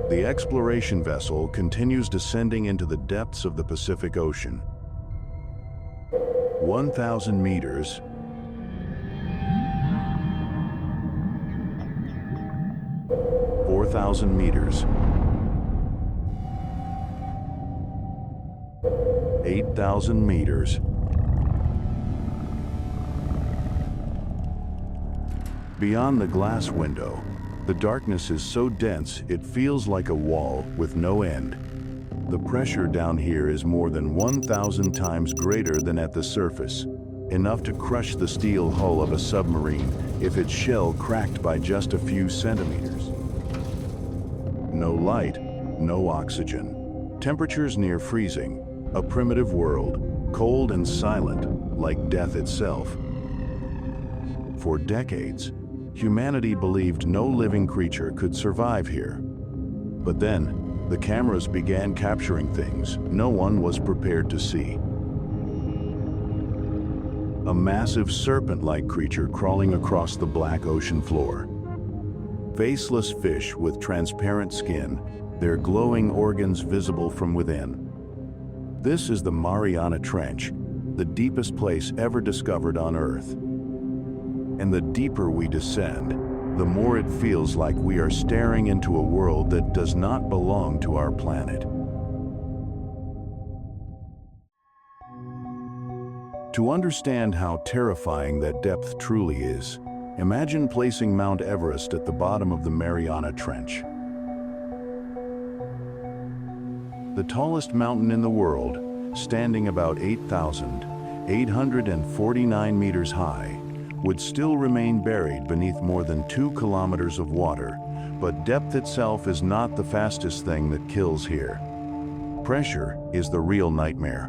The exploration vessel continues descending into the depths of the Pacific Ocean. 1,000 meters, 4,000 meters, 8,000 meters. Beyond the glass window, the darkness is so dense it feels like a wall with no end. The pressure down here is more than 1,000 times greater than at the surface, enough to crush the steel hull of a submarine if its shell cracked by just a few centimeters. No light, no oxygen. Temperatures near freezing. A primitive world, cold and silent, like death itself. For decades, humanity believed no living creature could survive here. But then, the cameras began capturing things no one was prepared to see. A massive serpent-like creature crawling across the black ocean floor. Faceless fish with transparent skin, their glowing organs visible from within. This is the Mariana Trench, the deepest place ever discovered on Earth. And the deeper we descend, the more it feels like we are staring into a world that does not belong to our planet. To understand how terrifying that depth truly is, imagine placing Mount Everest at the bottom of the Mariana Trench. The tallest mountain in the world, standing about 8,849 meters high, would still remain buried beneath more than 2 kilometers of water, but depth itself is not the fastest thing that kills here. Pressure is the real nightmare.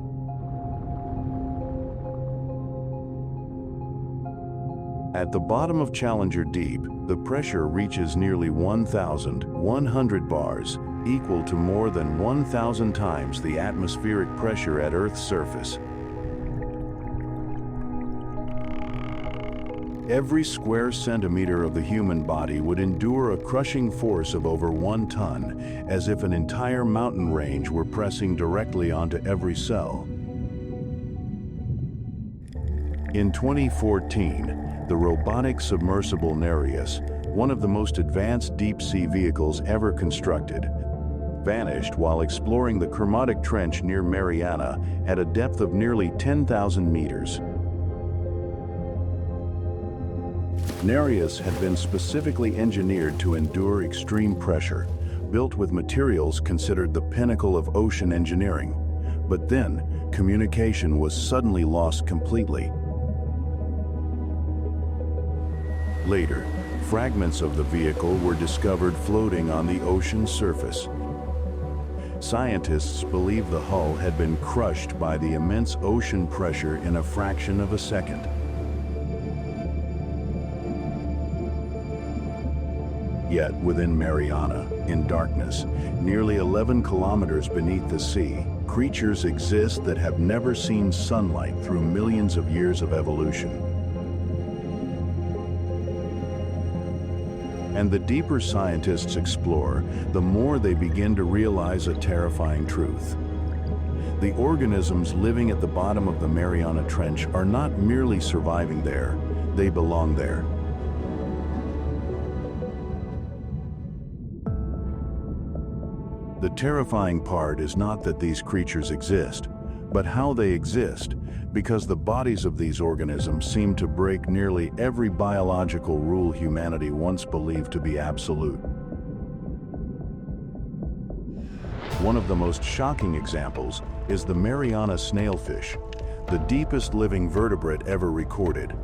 At the bottom of Challenger Deep, the pressure reaches nearly 1,100 bars, equal to more than 1,000 times the atmospheric pressure at Earth's surface. Every square centimeter of the human body would endure a crushing force of over 1 ton, as if an entire mountain range were pressing directly onto every cell. In 2014, the robotic submersible Nereus, one of the most advanced deep-sea vehicles ever constructed, vanished while exploring the Kermadec Trench near Mariana at a depth of nearly 10,000 meters. Nereus had been specifically engineered to endure extreme pressure, built with materials considered the pinnacle of ocean engineering. But then, communication was suddenly lost completely. Later, fragments of the vehicle were discovered floating on the ocean's surface. Scientists believe the hull had been crushed by the immense ocean pressure in a fraction of a second. Yet, within Mariana, in darkness, nearly 11 kilometers beneath the sea, creatures exist that have never seen sunlight through millions of years of evolution. And the deeper scientists explore, the more they begin to realize a terrifying truth. The organisms living at the bottom of the Mariana Trench are not merely surviving there, they belong there. The terrifying part is not that these creatures exist, but how they exist, because the bodies of these organisms seem to break nearly every biological rule humanity once believed to be absolute. One of the most shocking examples is the Mariana snailfish, the deepest living vertebrate ever recorded.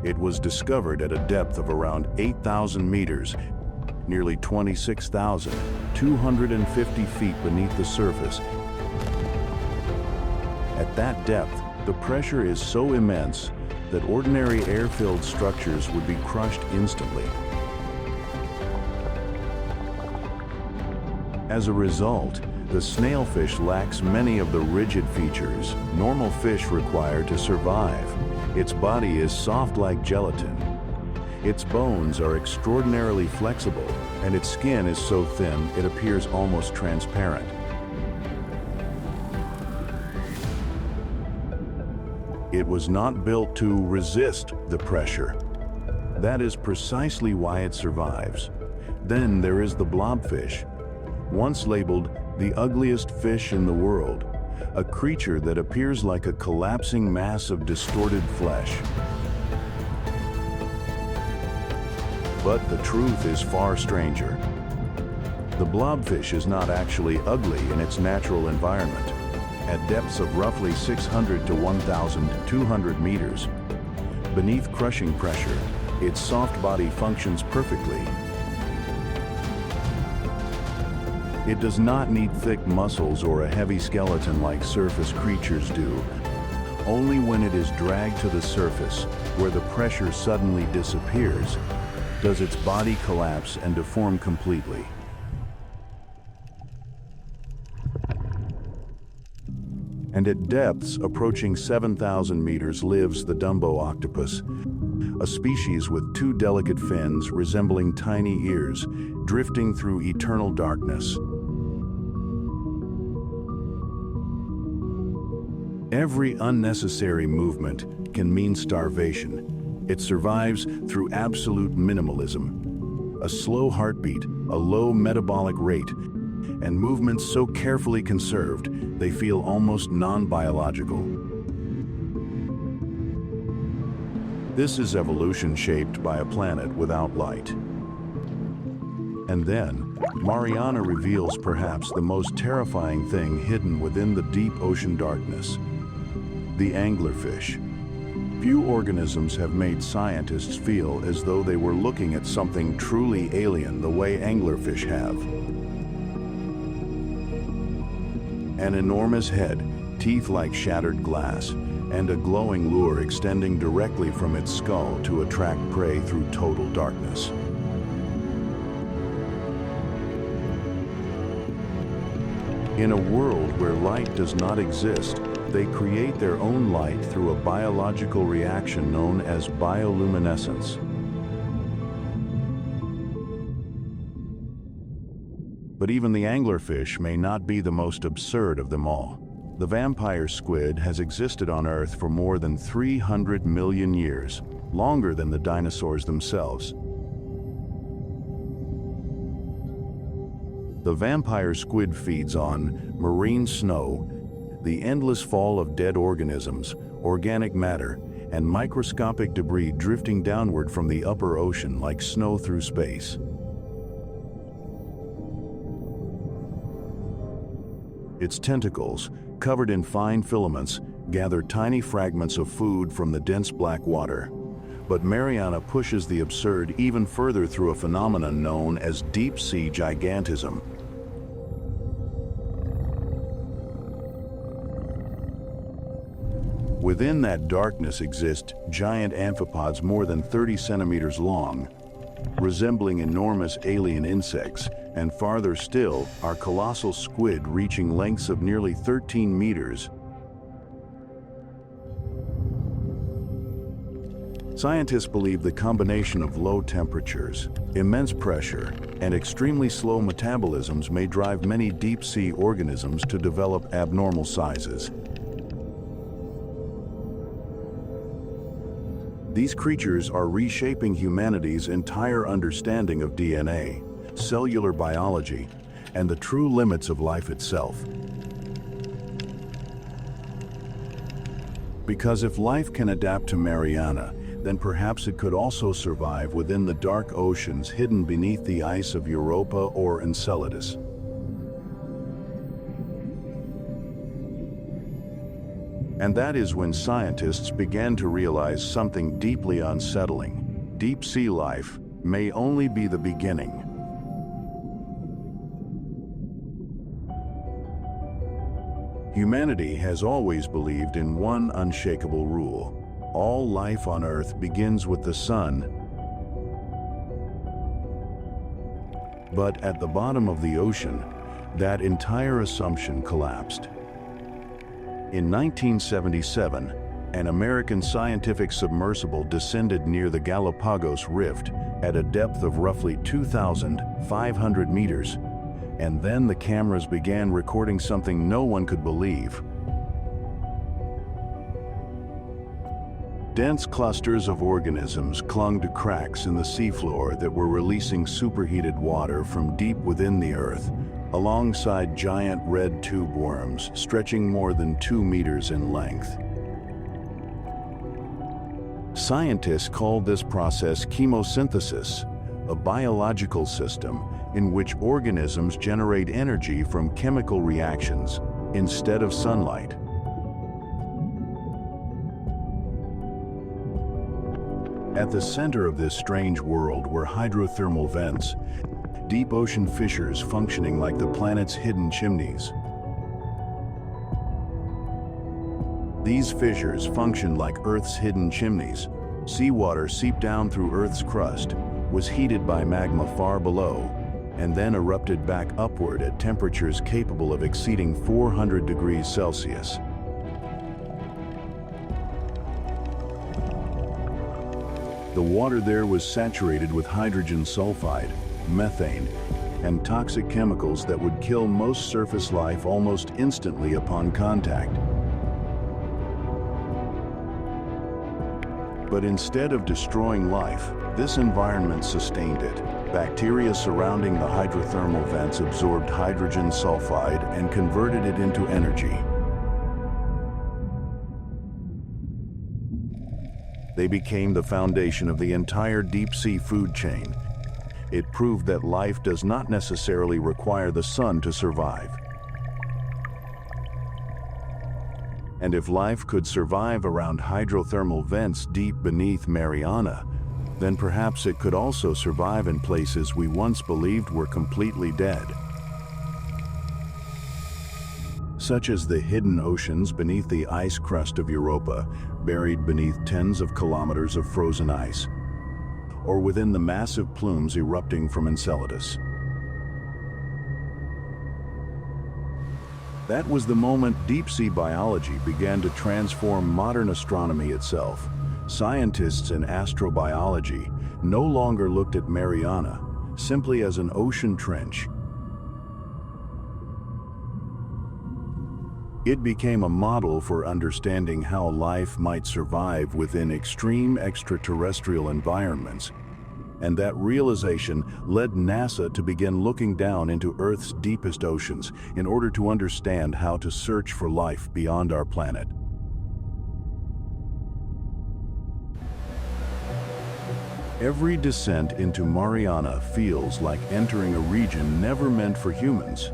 It was discovered at a depth of around 8,000 meters, nearly 26,250 feet beneath the surface. At that depth, the pressure is so immense that ordinary air-filled structures would be crushed instantly. As a result, the snailfish lacks many of the rigid features normal fish require to survive. Its body is soft like gelatin. Its bones are extraordinarily flexible, and its skin is so thin it appears almost transparent. It was not built to resist the pressure. That is precisely why it survives. Then there is the blobfish, once labeled the ugliest fish in the world, a creature that appears like a collapsing mass of distorted flesh. But the truth is far stranger. The blobfish is not actually ugly in its natural environment. At depths of roughly 600 to 1,200 meters, beneath crushing pressure, its soft body functions perfectly. It does not need thick muscles or a heavy skeleton like surface creatures do. Only when it is dragged to the surface, where the pressure suddenly disappears, does its body collapse and deform completely. And at depths approaching 7,000 meters lives the Dumbo octopus, a species with two delicate fins resembling tiny ears, drifting through eternal darkness. Every unnecessary movement can mean starvation. It survives through absolute minimalism. A slow heartbeat, a low metabolic rate, and movements so carefully conserved they feel almost non-biological. This is evolution shaped by a planet without light. And then, Mariana reveals perhaps the most terrifying thing hidden within the deep ocean darkness: the anglerfish. Few organisms have made scientists feel as though they were looking at something truly alien the way anglerfish have. An enormous head, teeth like shattered glass, and a glowing lure extending directly from its skull to attract prey through total darkness. In a world where light does not exist, they create their own light through a biological reaction known as bioluminescence. But even the anglerfish may not be the most absurd of them all. The vampire squid has existed on Earth for more than 300 million years, longer than the dinosaurs themselves. The vampire squid feeds on marine snow, the endless fall of dead organisms, organic matter, and microscopic debris drifting downward from the upper ocean like snow through space. Its tentacles, covered in fine filaments, gather tiny fragments of food from the dense black water. But Mariana pushes the absurd even further through a phenomenon known as deep-sea gigantism. Within that darkness exist giant amphipods more than 30 centimeters long, resembling enormous alien insects, and farther still are colossal squid reaching lengths of nearly 13 meters. Scientists believe the combination of low temperatures, immense pressure, and extremely slow metabolisms may drive many deep-sea organisms to develop abnormal sizes. These creatures are reshaping humanity's entire understanding of DNA, cellular biology, and the true limits of life itself. Because if life can adapt to Mariana, then perhaps it could also survive within the dark oceans hidden beneath the ice of Europa or Enceladus. And that is when scientists began to realize something deeply unsettling. Deep sea life may only be the beginning. Humanity has always believed in one unshakable rule: all life on Earth begins with the sun. But at the bottom of the ocean, that entire assumption collapsed. In 1977, An American scientific submersible descended near the Galapagos Rift at a depth of roughly 2,500 meters, and then the cameras began recording something no one could believe. Dense clusters of organisms clung to cracks in the seafloor that were releasing superheated water from deep within the Earth, alongside giant red tube worms stretching more than 2 meters in length. Scientists called this process chemosynthesis, a biological system in which organisms generate energy from chemical reactions instead of sunlight. At the center of this strange world were hydrothermal vents, deep ocean fissures functioning like the planet's hidden chimneys. These fissures functioned like Earth's hidden chimneys. Seawater seeped down through Earth's crust, was heated by magma far below, and then erupted back upward at temperatures capable of exceeding 400 degrees Celsius. The water there was saturated with hydrogen sulfide, methane, and toxic chemicals that would kill most surface life almost instantly upon contact. But instead of destroying life, this environment sustained it. Bacteria surrounding the hydrothermal vents absorbed hydrogen sulfide and converted it into energy. They became the foundation of the entire deep-sea food chain. It proved that life does not necessarily require the sun to survive. And if life could survive around hydrothermal vents deep beneath Mariana, then perhaps it could also survive in places we once believed were completely dead. Such as the hidden oceans beneath the ice crust of Europa, buried beneath tens of kilometers of frozen ice, or within the massive plumes erupting from Enceladus. That was the moment deep-sea biology began to transform modern astronomy itself. Scientists in astrobiology no longer looked at Mariana simply as an ocean trench. It became a model for understanding how life might survive within extreme extraterrestrial environments, and that realization led NASA to begin looking down into Earth's deepest oceans in order to understand how to search for life beyond our planet. Every descent into Mariana feels like entering a region never meant for humans.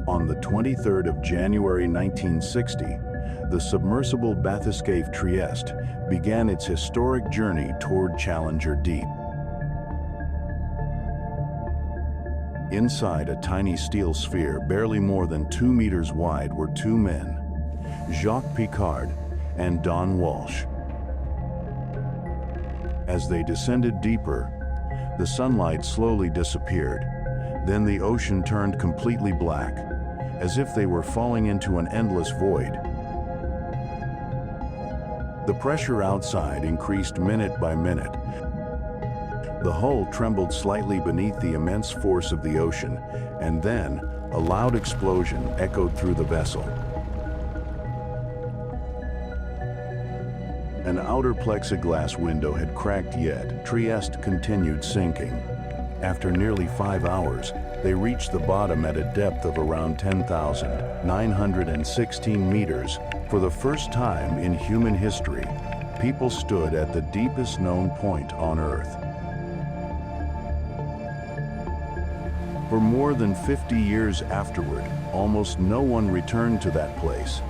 On the 23rd of January 1960, the submersible bathyscaphe Trieste began its historic journey toward Challenger Deep. Inside a tiny steel sphere barely more than 2 meters wide were two men, Jacques Piccard and Don Walsh. As they descended deeper, the sunlight slowly disappeared. Then the ocean turned completely black, as if they were falling into an endless void. The pressure outside increased minute by minute. The hull trembled slightly beneath the immense force of the ocean, and then a loud explosion echoed through the vessel. An outer plexiglass window had cracked yet Trieste continued sinking. After nearly 5 hours, they reached the bottom at a depth of around 10,916 meters. For the first time in human history, people stood at the deepest known point on Earth. For more than 50 years afterward, almost no one returned to that place.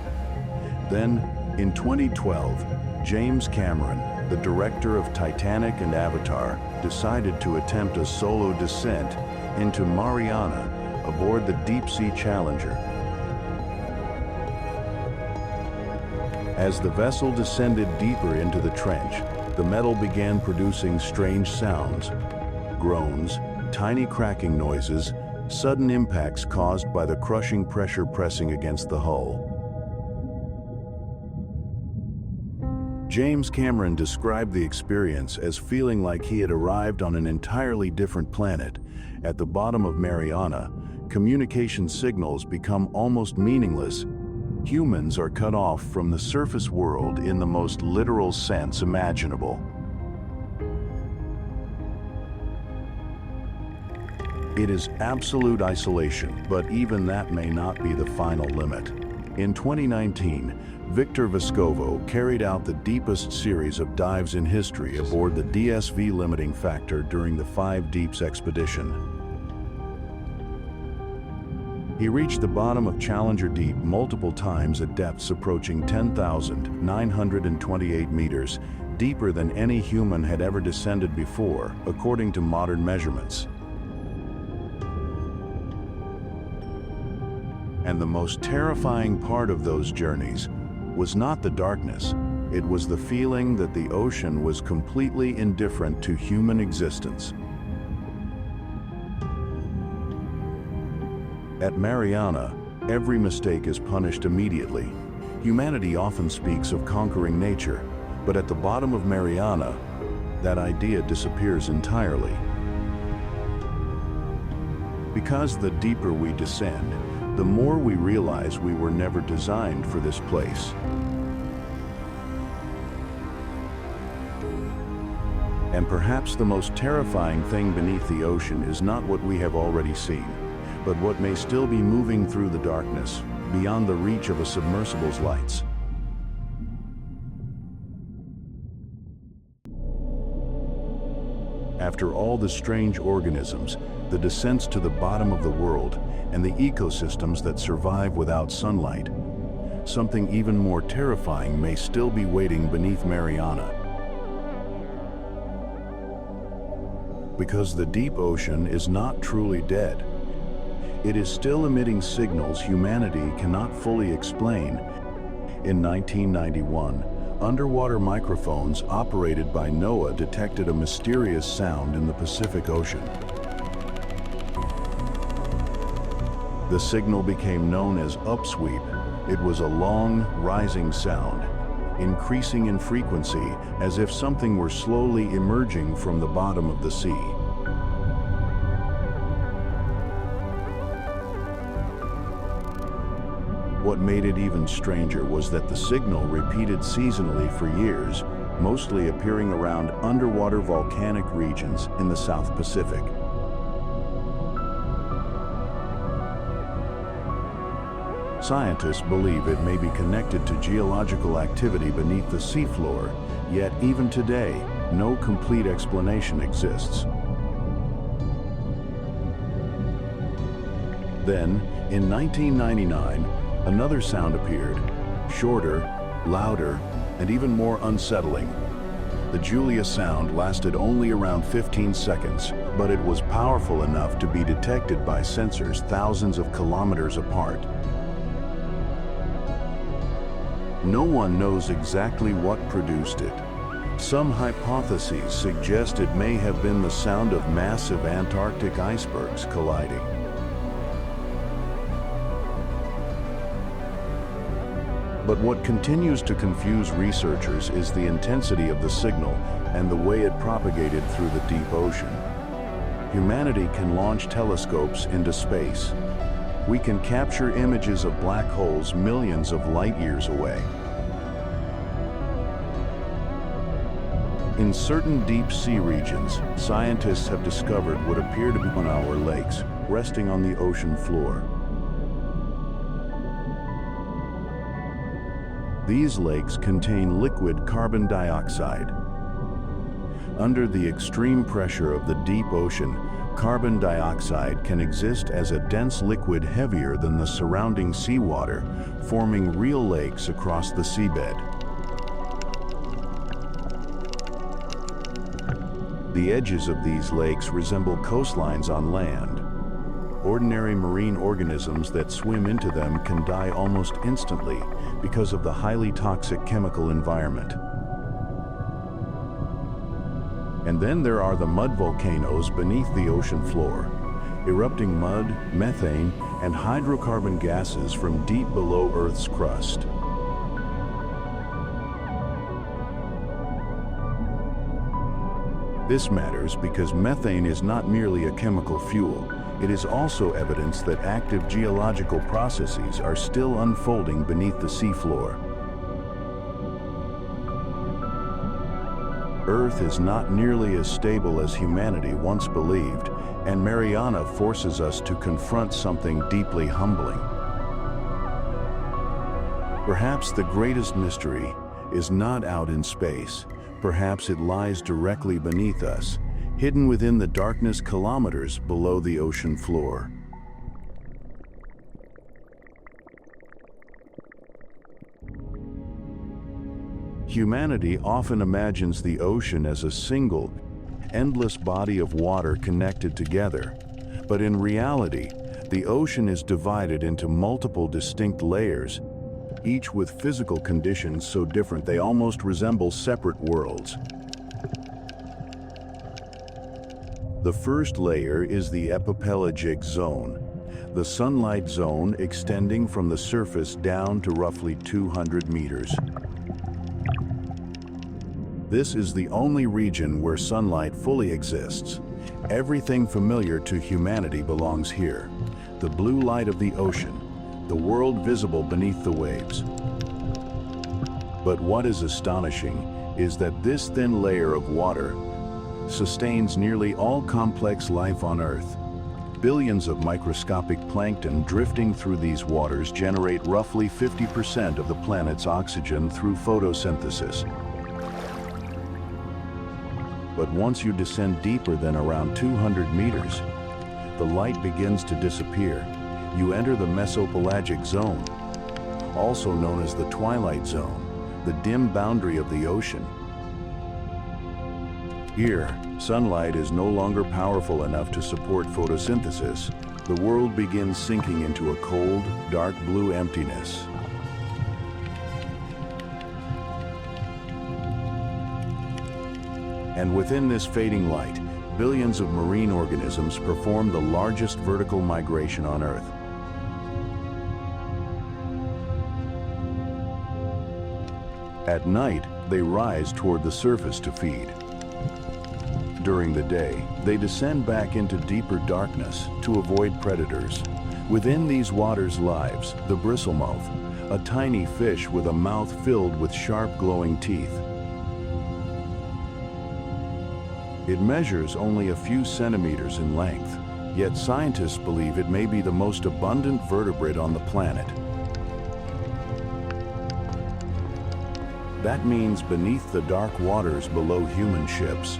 Then, in 2012, James Cameron, the director of Titanic and Avatar, decided to attempt a solo descent into Mariana aboard the deep-sea Challenger. As the vessel descended deeper into the trench, the metal began producing strange sounds, groans, tiny cracking noises, sudden impacts caused by the crushing pressure pressing against the hull. James Cameron described the experience as feeling like he had arrived on an entirely different planet. At the bottom of Mariana, communication signals become almost meaningless. Humans are cut off from the surface world in the most literal sense imaginable. It is absolute isolation, but even that may not be the final limit. In 2019, Victor Vescovo carried out the deepest series of dives in history aboard the DSV Limiting Factor during the 5 Deeps expedition. He reached the bottom of Challenger Deep multiple times at depths approaching 10,928 meters, deeper than any human had ever descended before, according to modern measurements. And the most terrifying part of those journeys was not the darkness. It was the feeling that the ocean was completely indifferent to human existence. At Mariana, every mistake is punished immediately. Humanity often speaks of conquering nature, but at the bottom of Mariana, that idea disappears entirely. Because the deeper we descend, the more we realize we were never designed for this place. And perhaps the most terrifying thing beneath the ocean is not what we have already seen, but what may still be moving through the darkness, beyond the reach of a submersible's lights. After all the strange organisms, the descents to the bottom of the world, and the ecosystems that survive without sunlight, something even more terrifying may still be waiting beneath Mariana. Because the deep ocean is not truly dead. It is still emitting signals humanity cannot fully explain. In 1991, underwater microphones operated by NOAA detected a mysterious sound in the Pacific Ocean. The signal became known as upsweep. It was a long, rising sound, increasing in frequency as if something were slowly emerging from the bottom of the sea. What made it even stranger was that the signal repeated seasonally for years, mostly appearing around underwater volcanic regions in the South Pacific. Scientists believe it may be connected to geological activity beneath the seafloor, yet even today, no complete explanation exists. Then, in 1999, another sound appeared, shorter, louder, and even more unsettling. The Julia sound lasted only around 15 seconds, but it was powerful enough to be detected by sensors thousands of kilometers apart. No one knows exactly what produced it. Some hypotheses suggest it may have been the sound of massive Antarctic icebergs colliding. But what continues to confuse researchers is the intensity of the signal and the way it propagated through the deep ocean. Humanity can launch telescopes into space. We can capture images of black holes millions of light years away. In certain deep sea regions, scientists have discovered what appear to be one-hour lakes resting on the ocean floor. These lakes contain liquid carbon dioxide. Under the extreme pressure of the deep ocean, carbon dioxide can exist as a dense liquid heavier than the surrounding seawater, forming real lakes across the seabed. The edges of these lakes resemble coastlines on land. Ordinary marine organisms that swim into them can die almost instantly because of the highly toxic chemical environment. And then there are the mud volcanoes beneath the ocean floor, erupting mud, methane, and hydrocarbon gases from deep below Earth's crust. This matters because methane is not merely a chemical fuel. It is also evidence that active geological processes are still unfolding beneath the seafloor. Earth is not nearly as stable as humanity once believed, and Mariana forces us to confront something deeply humbling. Perhaps the greatest mystery is not out in space. Perhaps it lies directly beneath us, hidden within the darkness kilometers below the ocean floor. Humanity often imagines the ocean as a single, endless body of water connected together. But in reality, the ocean is divided into multiple distinct layers, each with physical conditions so different they almost resemble separate worlds. The first layer is the epipelagic zone, the sunlight zone extending from the surface down to roughly 200 meters. This is the only region where sunlight fully exists. Everything familiar to humanity belongs here. The blue light of the ocean, the world visible beneath the waves. But what is astonishing is that this thin layer of water sustains nearly all complex life on Earth. Billions of microscopic plankton drifting through these waters generate roughly 50% of the planet's oxygen through photosynthesis. But once you descend deeper than around 200 meters, the light begins to disappear. You enter the mesopelagic zone, also known as the twilight zone, the dim boundary of the ocean. Here, sunlight is no longer powerful enough to support photosynthesis. The world begins sinking into a cold, dark blue emptiness. And within this fading light, billions of marine organisms perform the largest vertical migration on Earth. At night, they rise toward the surface to feed. During the day, they descend back into deeper darkness to avoid predators. Within these waters lives the bristlemouth, a tiny fish with a mouth filled with sharp glowing teeth. It measures only a few centimeters in length, yet scientists believe it may be the most abundant vertebrate on the planet. That means beneath the dark waters below human ships,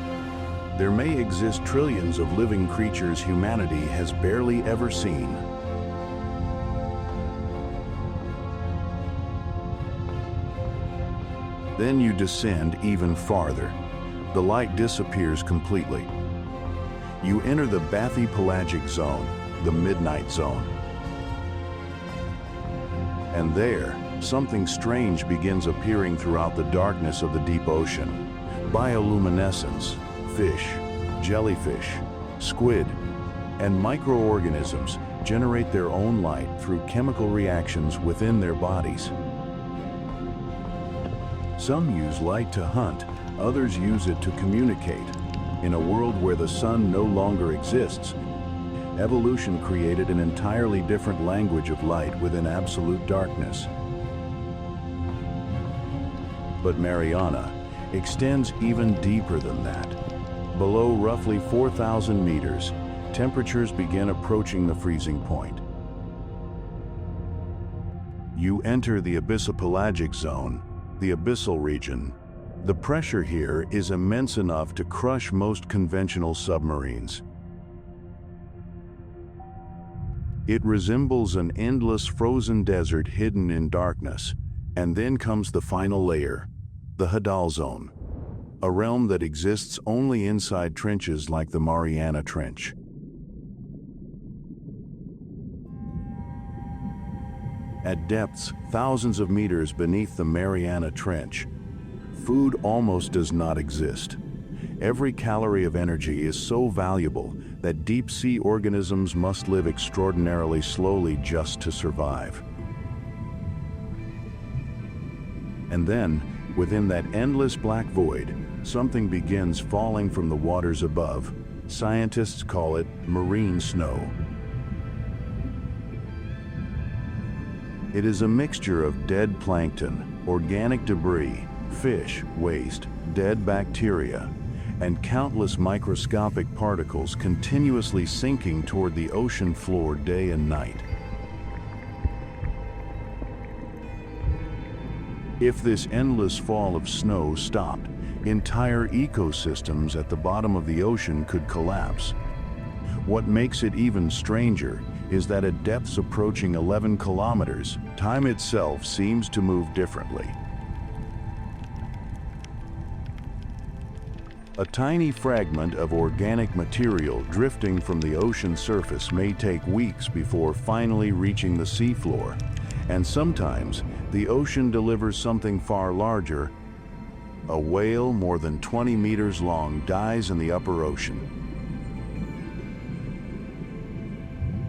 there may exist trillions of living creatures humanity has barely ever seen. Then you descend even farther. The light disappears completely. You enter the bathypelagic zone, the midnight zone. And there, something strange begins appearing throughout the darkness of the deep ocean. Bioluminescence, fish, jellyfish, squid, and microorganisms generate their own light through chemical reactions within their bodies. Some use light to hunt, others use it to communicate. In a world where the sun no longer exists, evolution created an entirely different language of light within absolute darkness. But Mariana extends even deeper than that. Below roughly 4,000 meters, temperatures begin approaching the freezing point. You enter the abyssopelagic zone, the abyssal region. The pressure here is immense enough to crush most conventional submarines. It resembles an endless frozen desert hidden in darkness. And then comes the final layer, the Hadal Zone, a realm that exists only inside trenches like the Mariana Trench. At depths thousands of meters beneath the Mariana Trench, food almost does not exist. Every calorie of energy is so valuable that deep-sea organisms must live extraordinarily slowly just to survive. And then, within that endless black void, something begins falling from the waters above. Scientists call it marine snow. It is a mixture of dead plankton, organic debris, fish waste, dead bacteria, and countless microscopic particles continuously sinking toward the ocean floor day and night. If this endless fall of snow stopped, entire ecosystems at the bottom of the ocean could collapse. What makes it even stranger is that at depths approaching 11 kilometers, time itself seems to move differently. A tiny fragment of organic material drifting from the ocean surface may take weeks before finally reaching the seafloor, and sometimes the ocean delivers something far larger. A whale more than 20 meters long dies in the upper ocean.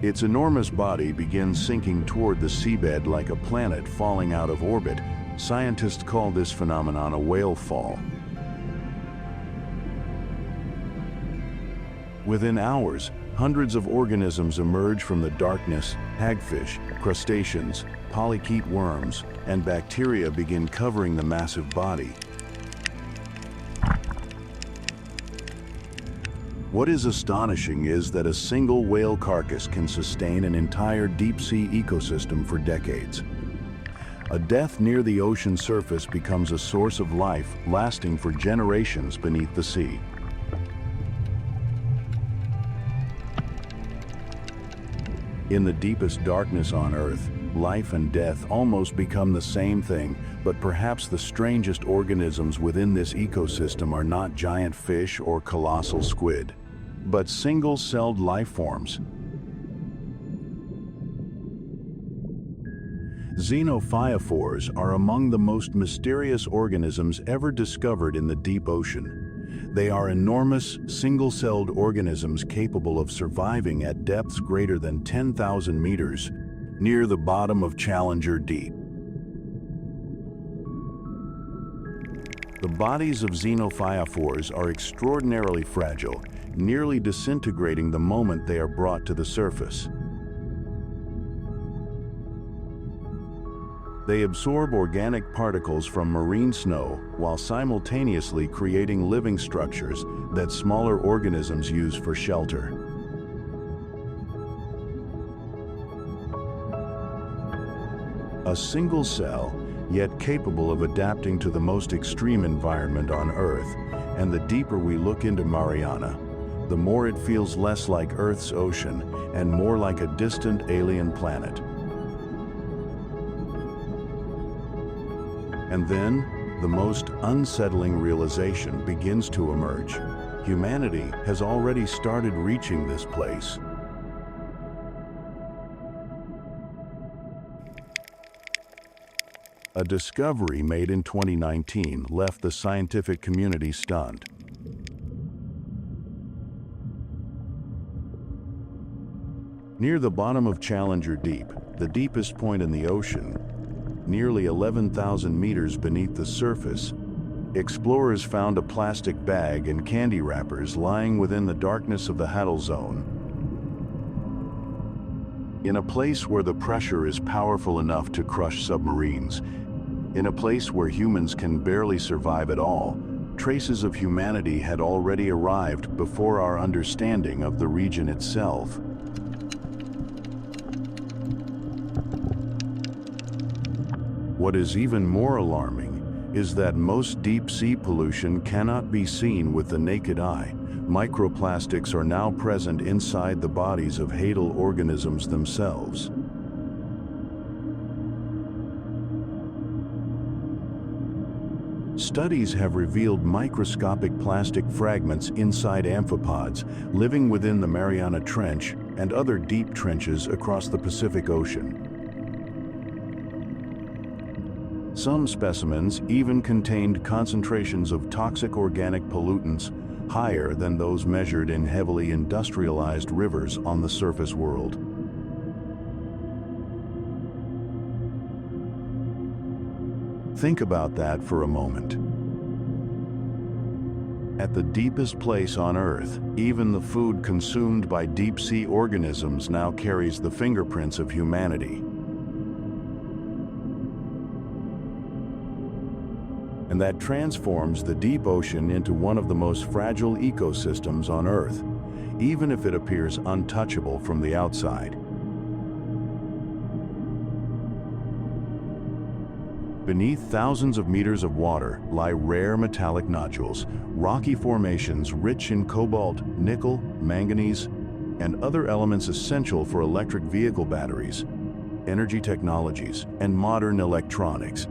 Its enormous body begins sinking toward the seabed like a planet falling out of orbit. Scientists call this phenomenon a whale fall. Within hours, hundreds of organisms emerge from the darkness. Hagfish, crustaceans, polychaete worms, and bacteria begin covering the massive body. What is astonishing is that a single whale carcass can sustain an entire deep-sea ecosystem for decades. A death near the ocean surface becomes a source of life lasting for generations beneath the sea. In the deepest darkness on Earth, life and death almost become the same thing, but perhaps the strangest organisms within this ecosystem are not giant fish or colossal squid, but single-celled life forms. Xenophyophores are among the most mysterious organisms ever discovered in the deep ocean. They are enormous, single-celled organisms capable of surviving at depths greater than 10,000 meters, near the bottom of Challenger Deep. The bodies of xenophyophores are extraordinarily fragile, nearly disintegrating the moment they are brought to the surface. They absorb organic particles from marine snow while simultaneously creating living structures that smaller organisms use for shelter. A single cell, yet capable of adapting to the most extreme environment on Earth, and the deeper we look into Mariana, the more it feels less like Earth's ocean and more like a distant alien planet. And then, the most unsettling realization begins to emerge. Humanity has already started reaching this place. A discovery made in 2019 left the scientific community stunned. Near the bottom of Challenger Deep, the deepest point in the ocean, nearly 11,000 meters beneath the surface, explorers found a plastic bag and candy wrappers lying within the darkness of the Hadal Zone. In a place where the pressure is powerful enough to crush submarines, in a place where humans can barely survive at all, traces of humanity had already arrived before our understanding of the region itself. What is even more alarming is that most deep-sea pollution cannot be seen with the naked eye. Microplastics are now present inside the bodies of hadal organisms themselves. Studies have revealed microscopic plastic fragments inside amphipods living within the Mariana Trench and other deep trenches across the Pacific Ocean. Some specimens even contained concentrations of toxic organic pollutants higher than those measured in heavily industrialized rivers on the surface world. Think about that for a moment. At the deepest place on Earth, even the food consumed by deep-sea organisms now carries the fingerprints of humanity. And that transforms the deep ocean into one of the most fragile ecosystems on Earth, even if it appears untouchable from the outside. Beneath thousands of meters of water lie rare metallic nodules, rocky formations rich in cobalt, nickel, manganese, and other elements essential for electric vehicle batteries, energy technologies, and modern electronics.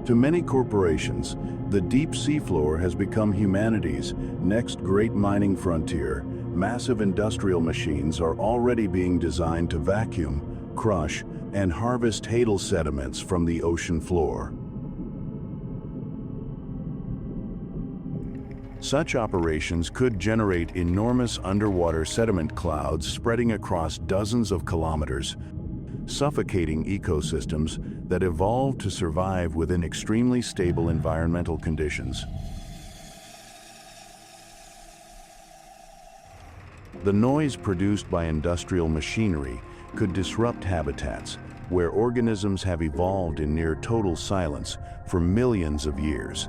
To many corporations, the deep seafloor has become humanity's next great mining frontier. Massive industrial machines are already being designed to vacuum, crush, and harvest tidal sediments from the ocean floor. Such operations could generate enormous underwater sediment clouds spreading across dozens of kilometers, suffocating ecosystems that evolved to survive within extremely stable environmental conditions. The noise produced by industrial machinery could disrupt habitats where organisms have evolved in near total silence for millions of years.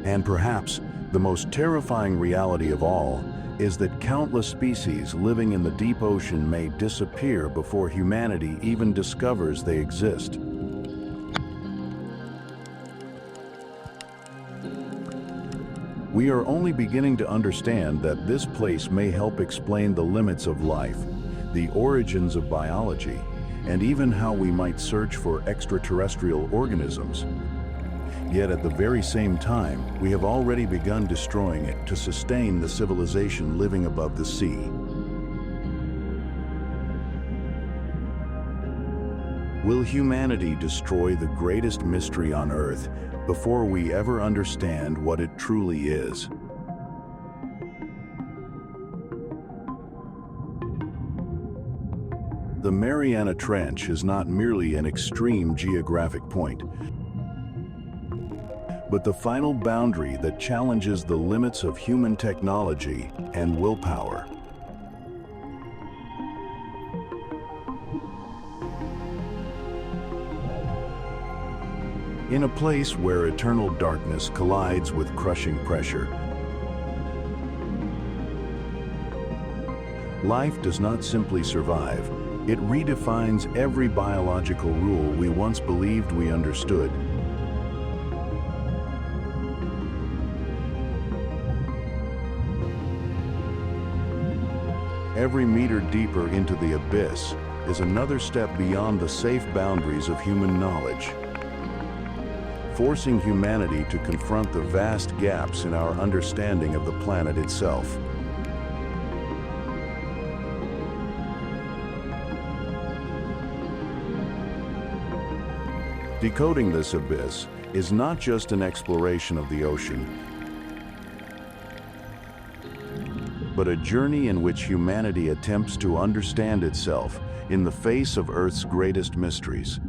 And perhaps the most terrifying reality of all is that countless species living in the deep ocean may disappear before humanity even discovers they exist. We are only beginning to understand that this place may help explain the limits of life, the origins of biology, and even how we might search for extraterrestrial organisms. Yet at the very same time, we have already begun destroying it to sustain the civilization living above the sea. Will humanity destroy the greatest mystery on Earth before we ever understand what it truly is? The Mariana Trench is not merely an extreme geographic point, but the final boundary that challenges the limits of human technology and willpower. In a place where eternal darkness collides with crushing pressure, life does not simply survive, it redefines every biological rule we once believed we understood. Every meter deeper into the abyss is another step beyond the safe boundaries of human knowledge, forcing humanity to confront the vast gaps in our understanding of the planet itself. Decoding this abyss is not just an exploration of the ocean, but a journey in which humanity attempts to understand itself in the face of Earth's greatest mysteries.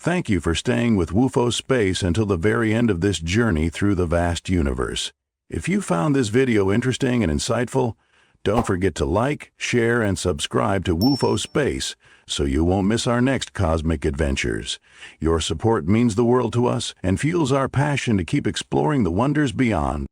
Thank you for staying with WUFO Space until the very end of this journey through the vast universe. If you found this video interesting and insightful, don't forget to like, share, and subscribe to WUFO Space so you won't miss our next cosmic adventures. Your support means the world to us and fuels our passion to keep exploring the wonders beyond.